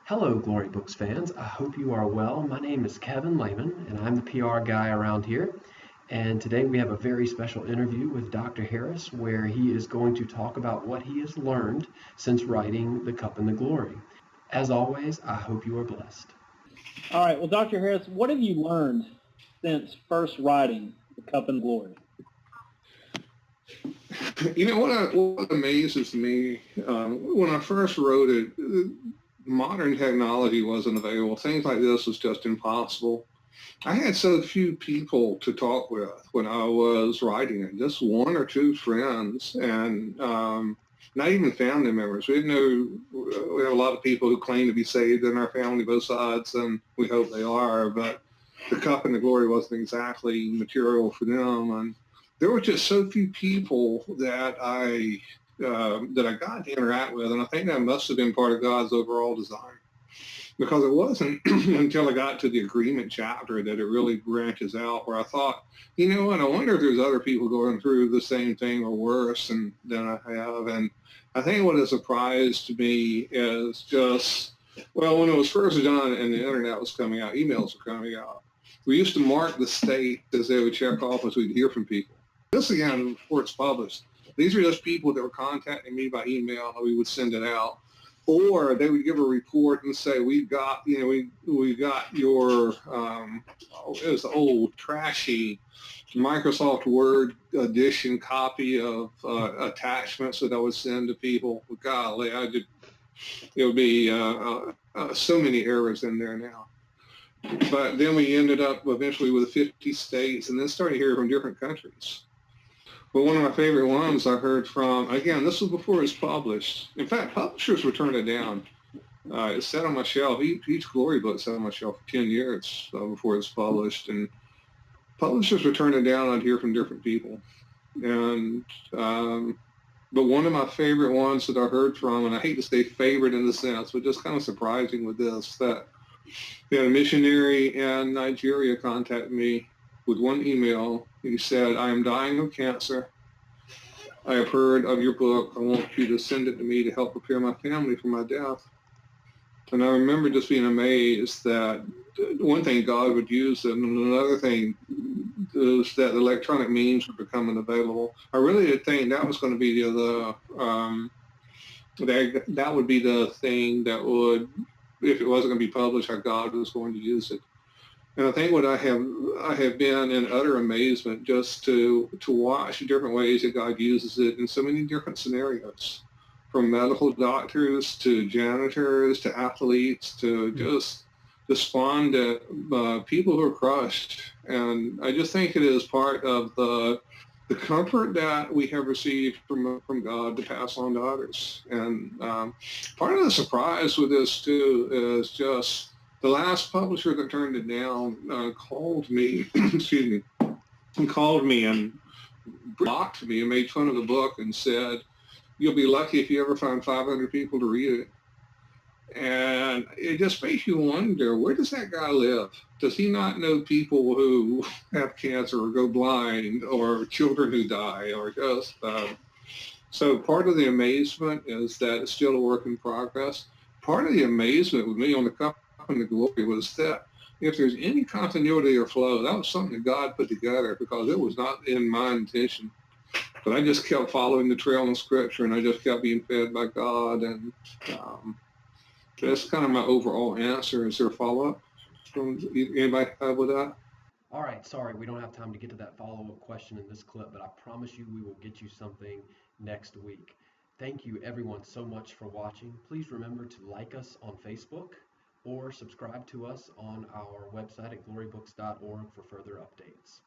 Hello, Glory Books fans. I hope you are well. My name is Kevin Lehman, and I'm the PR guy around here. And today we have a very special interview with Dr. Harris, where he is going to talk about what he has learned since writing The Cup and the Glory. As always, I hope you are blessed. All right. Well, Dr. Harris, what have you learned since first writing The Cup and Glory? What amazes me when I first wrote it, modern technology wasn't available. Things like this was just impossible. I had so few people to talk with when I was writing it, just one or two friends, and not even family members. We have a lot of people who claim to be saved in our family, both sides, and we hope they are. But the cup and the glory wasn't exactly material for them, and there were just so few people that I got to interact with, and I think that must have been part of God's overall design, because it wasn't until I got to the agreement chapter that it really branches out, where I thought, you know what, I wonder if there's other people going through the same thing or worse than I have. And I think what has surprised me is just, well, when it was first done and the internet was coming out, emails were coming out, we used to mark the state as they would check off as we'd hear from people. This again, before it's published, these are just people that were contacting me by email, and we would send it out. Or they would give a report and say, we got your, it was the old trashy Microsoft Word edition copy of attachments that I would send to people. Golly, it would be so many errors in there now. But then we ended up eventually with 50 states, and then started hearing from different countries. But one of my favorite ones I heard from, again, this was before it was published. In fact, publishers were turning it down. It sat on my shelf. Each Glory book sat on my shelf for 10 years before it was published. And publishers were turning it down. I'd hear from different people. And but one of my favorite ones that I heard from, and I hate to say favorite in the sense, but just kind of surprising with this, that we had a missionary in Nigeria contact me with one email. He said, I am dying of cancer. I have heard of your book. I want you to send it to me to help prepare my family for my death. And I remember just being amazed that one thing, God would use it, and another thing is that electronic means were becoming available. I really did think that was going to be that would be the thing that would, if it wasn't going to be published, how God was going to use it. And I think what I have been in utter amazement just to watch different ways that God uses it in so many different scenarios, from medical doctors to janitors to athletes to just despondent people who are crushed. And I just think it is part of the comfort that we have received from God to pass on to others. And part of the surprise with this too is just the last publisher that turned it down called me, excuse me, called me and blocked me and made fun of the book and said, you'll be lucky if you ever find 500 people to read it. And it just makes you wonder, where does that guy live? Does he not know people who have cancer or go blind, or children who die, or just... So part of the amazement is that it's still a work in progress. Part of the amazement with me on the Cup and the Glory was that if there's any continuity or flow, that was something that God put together, because it was not in my intention. But I just kept following the trail in Scripture, and I just kept being fed by God. And that's kind of my overall answer. Is there a follow-up from anybody have with that? All right, sorry, we don't have time to get to that follow-up question in this clip, but I promise you we will get you something next week. Thank you everyone so much for watching. Please remember to like us on Facebook or subscribe to us on our website at glorybooks.org for further updates.